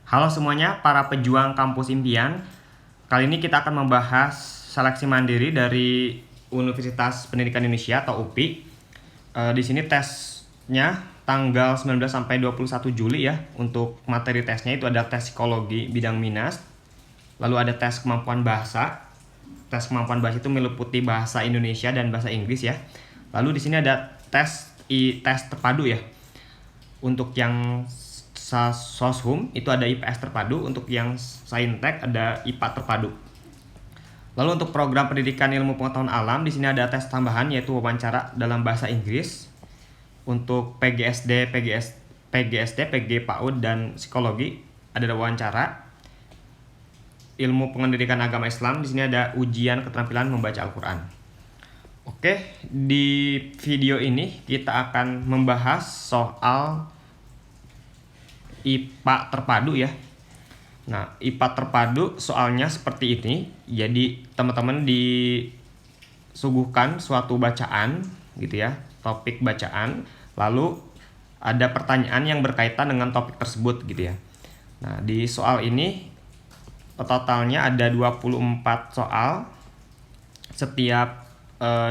Halo semuanya, para pejuang kampus impian. Kali ini kita akan membahas seleksi mandiri dari Universitas Pendidikan Indonesia atau UPI. Di sini tesnya tanggal 19 sampai 21 Juli ya. Untuk materi tesnya itu ada tes psikologi bidang minus. Lalu ada tes kemampuan bahasa. Tes kemampuan bahasa itu meliputi bahasa Indonesia dan bahasa Inggris ya. Lalu di sini ada tes terpadu ya. Untuk yang Soshum itu ada IPS terpadu, untuk yang Saintek ada IPA terpadu. Lalu untuk program pendidikan ilmu pengetahuan alam di sini ada tes tambahan yaitu wawancara dalam bahasa Inggris. Untuk PGSD, PG PAUD dan psikologi ada wawancara. Ilmu pendidikan agama Islam di sini ada ujian keterampilan membaca Al-Qur'an. Oke, di video ini kita akan membahas soal IPA terpadu ya. Nah, IPA terpadu soalnya seperti ini. Jadi teman-teman disuguhkan suatu bacaan gitu ya, topik bacaan, lalu ada pertanyaan yang berkaitan dengan topik tersebut gitu ya. Nah, di soal ini totalnya ada 24 soal. Setiap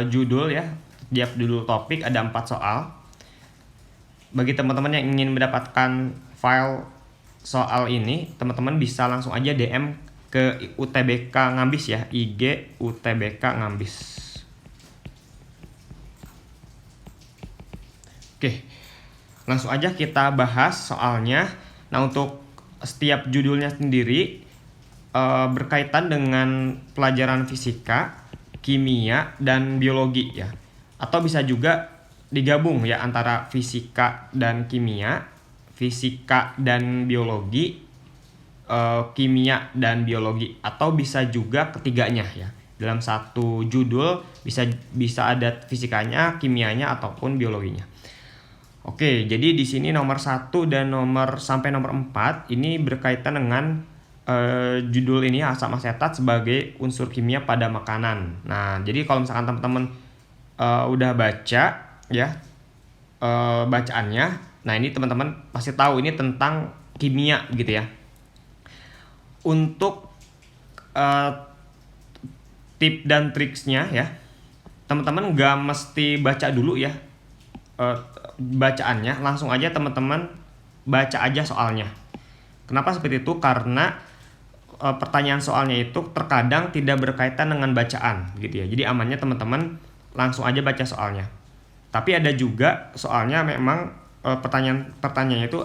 judul ya, setiap judul topik ada 4 soal. Bagi teman-teman yang ingin mendapatkan file soal ini, teman-teman bisa langsung aja DM ke UTBK Ngambis ya, IG UTBK Ngambis. Oke, langsung aja kita bahas soalnya. Nah, untuk setiap judulnya sendiri berkaitan dengan pelajaran fisika, kimia, dan biologi ya. Atau bisa juga digabung ya antara fisika dan kimia, fisika dan biologi, kimia dan biologi, atau bisa juga ketiganya ya. Dalam satu judul bisa ada fisikanya, kimianya ataupun biologinya. Oke, jadi di sini nomor 1 dan nomor 4 ini berkaitan dengan judul ini asam asetat sebagai unsur kimia pada makanan. Nah, jadi kalau misalkan teman-teman udah baca ya bacaannya, nah ini teman-teman pasti tahu ini tentang kimia gitu ya. Untuk tip dan triksnya ya, teman-teman nggak mesti baca dulu ya bacaannya, langsung aja teman-teman baca aja soalnya. Kenapa seperti itu? Karena pertanyaan soalnya itu terkadang tidak berkaitan dengan bacaan gitu ya. Jadi amannya teman-teman langsung aja baca soalnya. Tapi ada juga soalnya memang pertanyaannya itu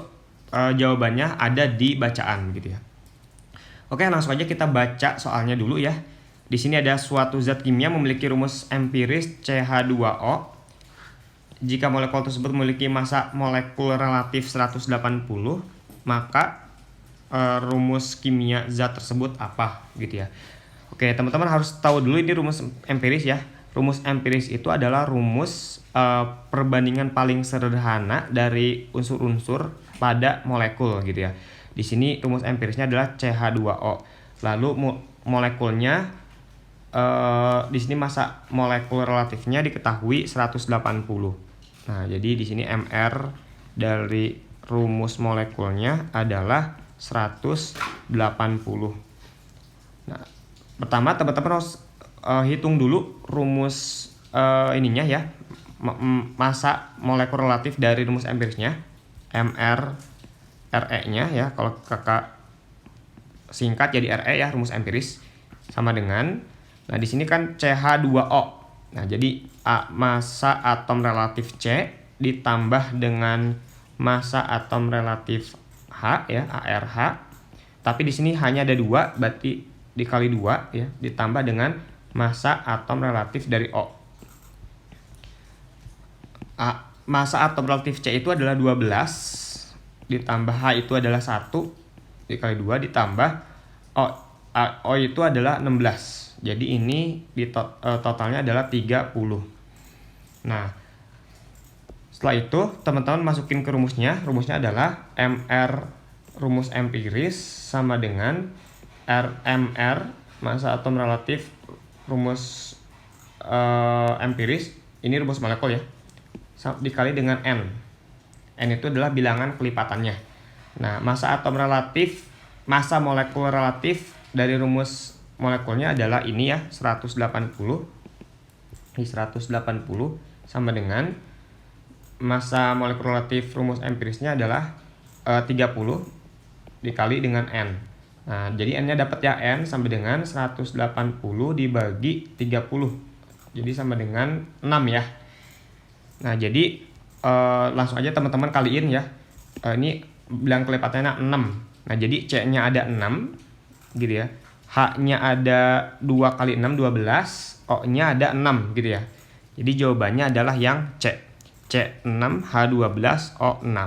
jawabannya ada di bacaan gitu ya. Oke, langsung aja kita baca soalnya dulu ya. Di sini ada suatu zat kimia memiliki rumus empiris CH2O. Jika molekul tersebut memiliki massa molekul relatif 180, maka rumus kimia zat tersebut apa gitu ya. Oke, teman-teman harus tahu dulu ini rumus empiris ya. Rumus empiris itu adalah rumus perbandingan paling sederhana dari unsur-unsur pada molekul gitu ya. Di sini rumus empirisnya adalah CH2O. Lalu molekulnya di sini massa molekul relatifnya diketahui 180. Nah, jadi di sini Mr dari rumus molekulnya adalah 180. Nah, pertama teman-teman harus hitung dulu rumus ininya ya, massa molekul relatif dari rumus empirisnya, Mr Re-nya ya, kalau kakak singkat jadi Re ya, rumus empiris sama dengan, nah di sini kan CH2O. Nah, jadi massa atom relatif C ditambah dengan massa atom relatif H ya, ARH. Tapi di sini hanya ada 2, berarti dikali 2 ya, ditambah dengan massa atom relatif dari O. Massa atom relatif C itu adalah 12, ditambah H itu adalah 1, dikali 2 ditambah O itu adalah 16. Jadi ini totalnya adalah 30. Nah, setelah itu teman-teman masukin ke rumusnya. Rumusnya adalah Mr rumus empiris sama dengan Mr massa atom relatif rumus empiris, ini rumus molekul ya, dikali dengan N. N itu adalah bilangan kelipatannya. Nah, massa atom relatif massa molekul relatif dari rumus molekulnya adalah ini ya, 180. Ini 180 sama dengan massa molekul relatif rumus empirisnya adalah 30 dikali dengan N. Nah, jadi N-nya dapat ya, N sama dengan 180 dibagi 30. Jadi sama dengan 6 ya. Nah, jadi langsung aja teman-teman kaliin ya. Ini bilang kelipatannya 6. Nah, jadi C-nya ada 6 gitu ya. H-nya ada 2 kali 6, 12. O-nya ada 6 gitu ya. Jadi jawabannya adalah yang C. C6, H12, O6.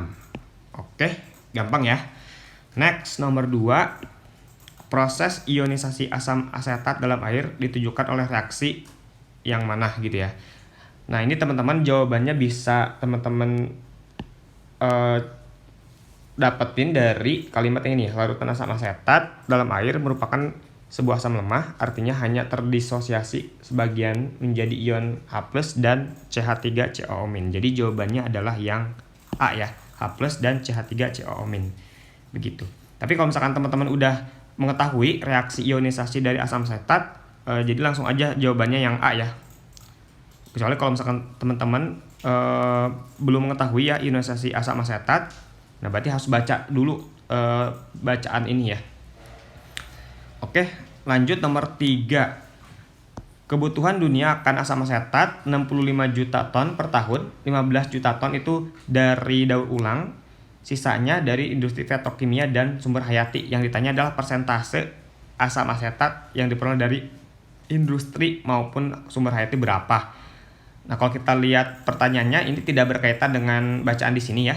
Oke, gampang ya. Next, nomor 2. Proses ionisasi asam asetat dalam air ditujukan oleh reaksi yang mana gitu ya. Nah, ini teman-teman jawabannya bisa teman-teman dapetin dari kalimat yang ini. Larutan asam asetat dalam air merupakan sebuah asam lemah, artinya hanya terdisosiasi sebagian menjadi ion H+ dan CH3COO-. Jadi jawabannya adalah yang A ya, H+ dan CH3COO-. Begitu. Tapi kalau misalkan teman-teman udah mengetahui reaksi ionisasi dari asam asetat, jadi langsung aja jawabannya yang A ya. Kecuali kalau misalkan teman-teman belum mengetahui ya ionisasi asam asetat, nah berarti harus baca dulu bacaan ini ya. Oke, lanjut nomor 3. Kebutuhan dunia akan asam asetat 65 juta ton per tahun. 15 juta ton itu dari daur ulang, sisanya dari industri petrokimia dan sumber hayati. Yang ditanya adalah persentase asam asetat yang diperoleh dari industri maupun sumber hayati berapa. Nah, kalau kita lihat pertanyaannya ini tidak berkaitan dengan bacaan di sini ya.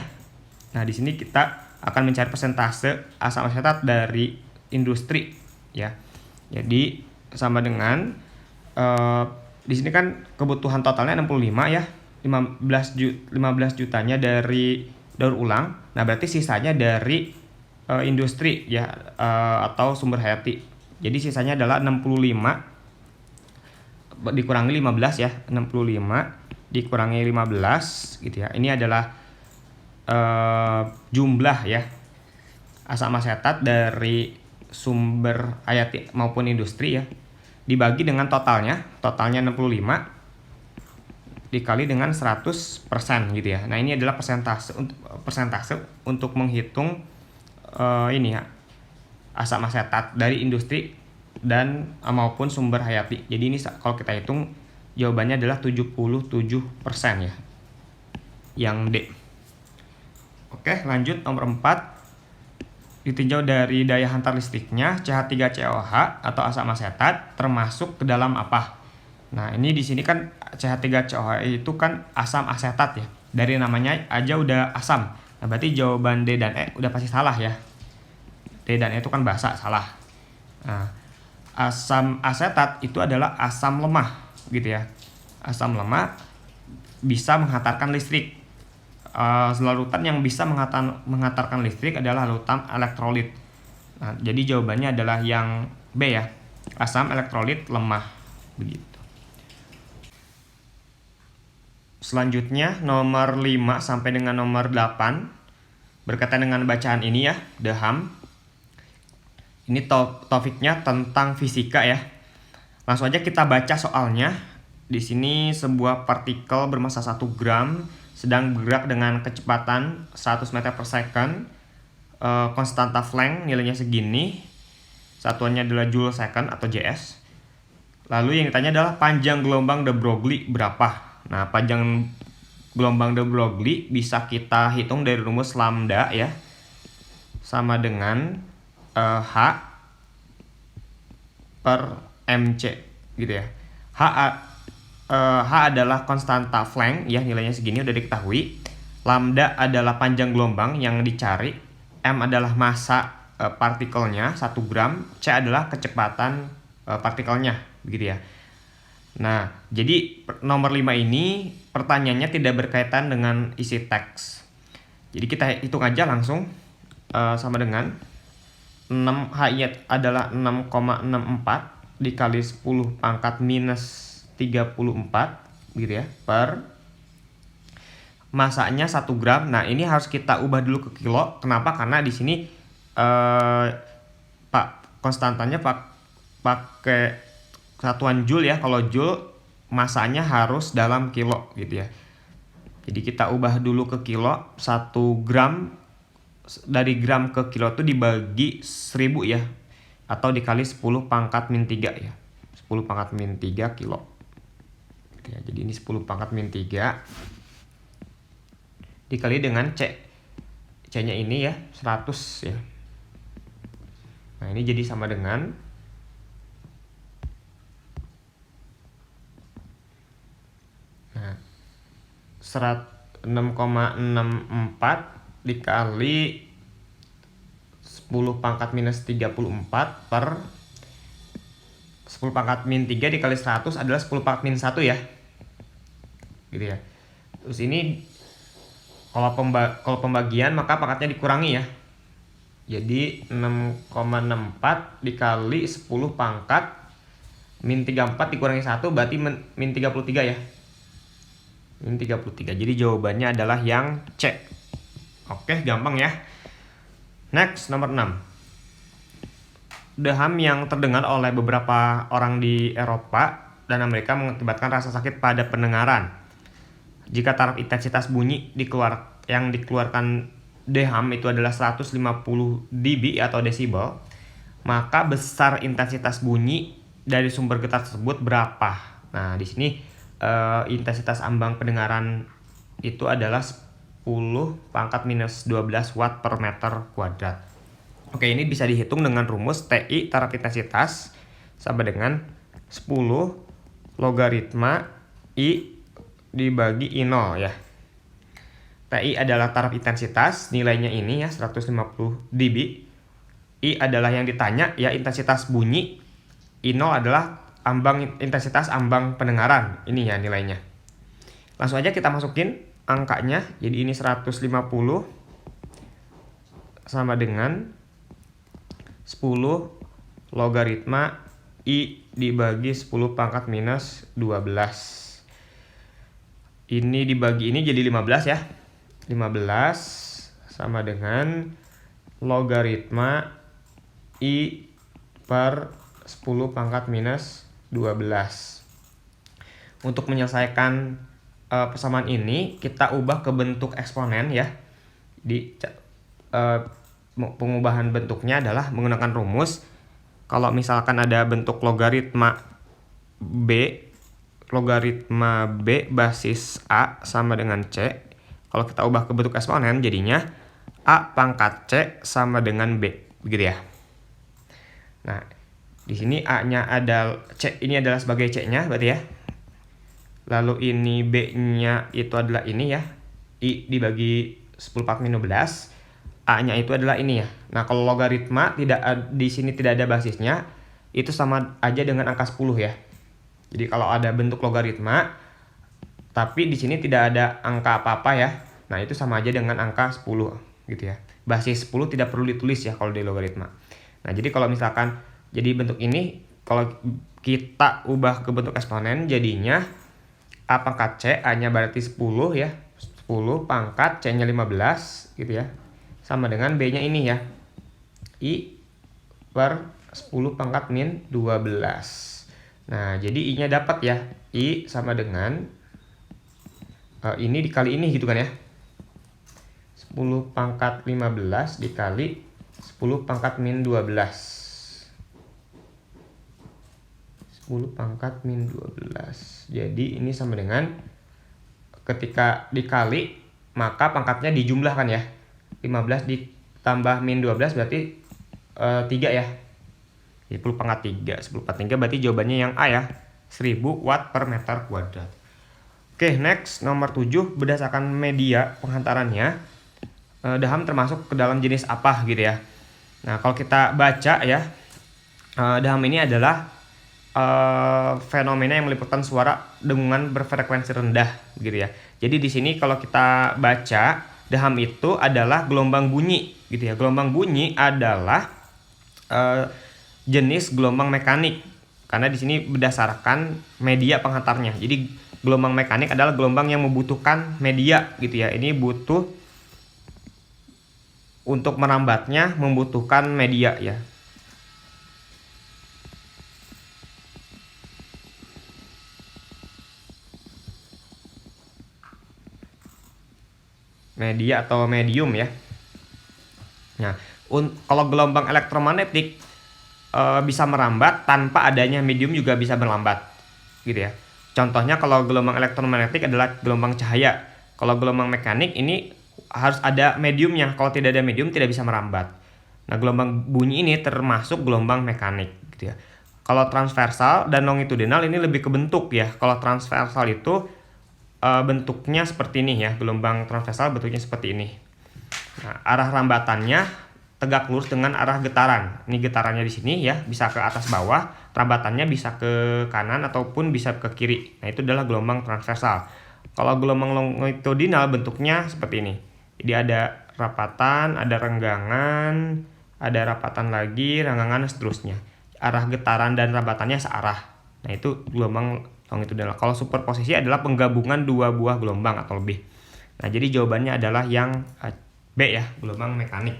Nah, di sini kita akan mencari persentase asam asetat dari industri ya. Jadi sama dengan di sini kan kebutuhan totalnya 65 ya. 15 jutanya dari daur ulang. Nah, berarti sisanya dari industri ya, atau sumber hayati. Jadi sisanya adalah 65 dikurangi 15 ya. 65 dikurangi 15 gitu ya. Ini adalah jumlah ya asam asetat dari sumber hayati maupun industri ya, dibagi dengan totalnya 65 dikali dengan 100% gitu ya. Nah, ini adalah persentase untuk menghitung ini ya, asam asetat dari industri dan maupun sumber hayati. Jadi ini kalau kita hitung jawabannya adalah 77% ya, yang D. Oke, lanjut nomor 4. Ditinjau dari daya hantar listriknya, CH3COH atau asam asetat termasuk ke dalam apa? Nah, ini di sini kan CH3COH itu kan asam asetat ya. Dari namanya aja udah asam. Nah, berarti jawaban D dan E udah pasti salah ya. D dan E itu kan bahasa salah. Nah, asam asetat itu adalah asam lemah gitu ya. Asam lemah bisa menghantarkan listrik. Larutan yang bisa menghantarkan listrik adalah larutan elektrolit. Nah, jadi jawabannya adalah yang B ya, asam elektrolit lemah begitu. Selanjutnya nomor 5 sampai dengan nomor 8 berkaitan dengan bacaan ini ya, Deham. Ini topiknya tentang fisika ya. Langsung aja kita baca soalnya. Di sini sebuah partikel bermassa 1 gram sedang bergerak dengan kecepatan 100 meter per second, konstanta Planck nilainya segini, satuannya adalah joule second atau JS. Lalu yang ditanya adalah panjang gelombang de Broglie berapa. Nah, panjang gelombang de Broglie bisa kita hitung dari rumus lambda ya, sama dengan H per mc gitu ya. H adalah konstanta Planck ya, nilainya segini udah diketahui. Lambda adalah panjang gelombang yang dicari. M adalah massa partikelnya 1 gram. C adalah kecepatan partikelnya begitu ya. Nah, jadi nomor 5 ini pertanyaannya tidak berkaitan dengan isi teks. Jadi kita hitung aja langsung, sama dengan 6H adalah 6,64 dikali 10 pangkat minus 34 gitu ya, per masanya 1 gram. Nah, ini harus kita ubah dulu ke kilo. Kenapa? Karena di sini konstantannya pakai satuan joule ya. Kalau joule masanya harus dalam kilo gitu ya. Jadi kita ubah dulu ke kilo. 1 gram, dari gram ke kilo itu dibagi 1000 ya, atau dikali 10 pangkat min 3 ya. 10 pangkat min 3 kilo ya. Jadi ini 10 pangkat min 3 dikali dengan C nya ini ya 100 ya. Nah ini jadi sama dengan 6,64 dikali 10 pangkat minus 34 per 10 pangkat min 3 dikali 100 adalah 10 pangkat min 1 ya. Gitu ya. Terus ini kalau pembagian maka pangkatnya dikurangi ya. Jadi 6,64 dikali 10 pangkat min 34 dikurangi 1 berarti min 33 ya. Min 33. Jadi jawabannya adalah yang C. Oke, gampang ya. Next, nomor 6. Deham yang terdengar oleh beberapa orang di Eropa dan Amerika mengakibatkan rasa sakit pada pendengaran. Jika taraf intensitas bunyi yang dikeluarkan deham itu adalah 150 dB atau desibel, maka besar intensitas bunyi dari sumber getar tersebut berapa? Nah, di sini intensitas ambang pendengaran itu adalah 10 pangkat minus 12 watt per meter kuadrat. Oke, ini bisa dihitung dengan rumus TI taraf intensitas sama dengan 10 logaritma I dibagi I0 ya. TI adalah taraf intensitas, nilainya ini ya 150 dB. I adalah yang ditanya ya intensitas bunyi. I0 adalah intensitas ambang pendengaran. Ini ya nilainya. Langsung aja kita masukin angkanya. Jadi ini 150 sama dengan 10 logaritma I dibagi 10 pangkat minus 12. Ini dibagi ini jadi 15 ya. 15 sama dengan logaritma I per 10 pangkat minus 12. Untuk menyelesaikan persamaan ini kita ubah ke bentuk eksponen ya. Pengubahan bentuknya adalah menggunakan rumus. Kalau misalkan ada bentuk logaritma B basis A sama dengan C, kalau kita ubah ke bentuk eksponen jadinya A pangkat C sama dengan B, begitu ya. Nah, di sini A-nya ini adalah sebagai C-nya berarti ya. Lalu ini B-nya itu adalah ini ya. I dibagi 10 pangkat minus 12. A-nya itu adalah ini ya. Nah, kalau logaritma di sini tidak ada basisnya, itu sama aja dengan angka 10 ya. Jadi kalau ada bentuk logaritma tapi di sini tidak ada angka apa-apa ya. Nah, itu sama aja dengan angka 10 gitu ya. Basis 10 tidak perlu ditulis ya kalau di logaritma. Nah, jadi kalau misalkan jadi bentuk ini, kalau kita ubah ke bentuk eksponen jadinya A pangkat C, A-nya berarti 10 ya. 10 pangkat C-nya 15 gitu ya. Sama dengan B-nya ini ya. I per 10 pangkat min 12. Nah, jadi I-nya dapat ya. I sama dengan ini dikali ini gitu kan ya. 10 pangkat 15 dikali 10 pangkat min 12. 10 pangkat min 12. Jadi ini sama dengan ketika dikali maka pangkatnya dijumlahkan ya. 15 ditambah min 12 berarti 3 ya. 10 pangkat 3. 10 pangkat 3 berarti jawabannya yang A ya. 1000 watt per meter kuadrat. Oke, next nomor 7. Berdasarkan media penghantarannya, deham termasuk ke dalam jenis apa gitu ya. Nah, kalau kita baca ya, deham ini adalah fenomena yang meliputi suara dengungan berfrekuensi rendah gitu ya. Jadi di sini kalau kita baca, deham itu adalah gelombang bunyi gitu ya. Gelombang bunyi adalah jenis gelombang mekanik karena di sini berdasarkan media penghantarnya. Jadi gelombang mekanik adalah gelombang yang membutuhkan media gitu ya. Ini butuh untuk merambatnya membutuhkan media ya. media atau medium ya. Nah, kalau gelombang elektromagnetik bisa merambat tanpa adanya medium juga bisa melambat, gitu ya. Contohnya kalau gelombang elektromagnetik adalah gelombang cahaya. Kalau gelombang mekanik ini harus ada mediumnya. Kalau tidak ada medium tidak bisa merambat. Nah, gelombang bunyi ini termasuk gelombang mekanik, gitu ya. Kalau transversal dan longitudinal ini lebih ke bentuk ya. Kalau transversal itu bentuknya seperti ini ya. Gelombang transversal bentuknya seperti ini. Nah, arah rambatannya tegak lurus dengan arah getaran. Ini getarannya di sini ya, bisa ke atas bawah, rambatannya bisa ke kanan ataupun bisa ke kiri. Nah, itu adalah gelombang transversal. Kalau gelombang longitudinal bentuknya seperti ini. Jadi ada rapatan, ada renggangan, ada rapatan lagi, renggangan dan seterusnya. Arah getaran dan rambatannya searah. Nah, itu gelombang longitudinal. Kalau superposisi adalah penggabungan dua buah gelombang atau lebih. Nah, jadi jawabannya adalah yang B ya, gelombang mekanik.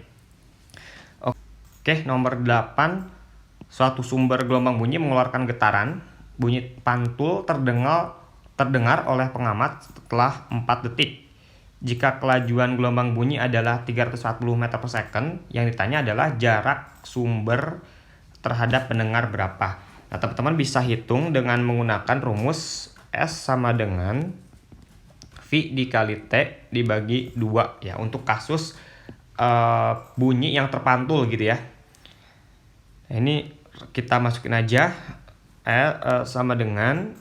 Oke, nomor 8. Suatu sumber gelombang bunyi mengeluarkan getaran. Bunyi pantul terdengar oleh pengamat setelah 4 detik. Jika kelajuan gelombang bunyi adalah 340 meter per second, yang ditanya adalah jarak sumber terhadap pendengar berapa. Nah, teman-teman bisa hitung dengan menggunakan rumus S sama dengan V dikali T dibagi 2 ya, untuk kasus bunyi yang terpantul gitu ya. Nah, ini kita masukin aja sama dengan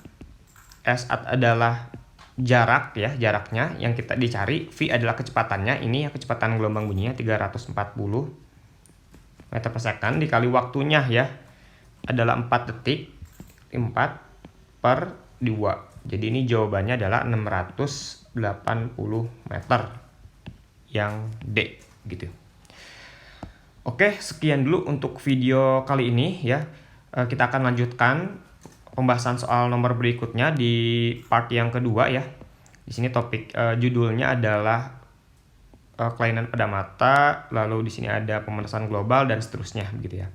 S adalah jarak ya, jaraknya yang kita dicari, V adalah kecepatannya, ini ya kecepatan gelombang bunyinya 340 meter per second dikali waktunya ya adalah 4 detik, 4 per 2. Jadi ini jawabannya adalah 680 meter yang D gitu. Oke, sekian dulu untuk video kali ini ya. Kita akan lanjutkan pembahasan soal nomor berikutnya di part yang kedua ya. Di sini topik judulnya adalah kelainan pada mata, lalu di sini ada pemanasan global dan seterusnya begitu ya.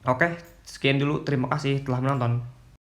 Oke, sekian dulu. Terima kasih telah menonton.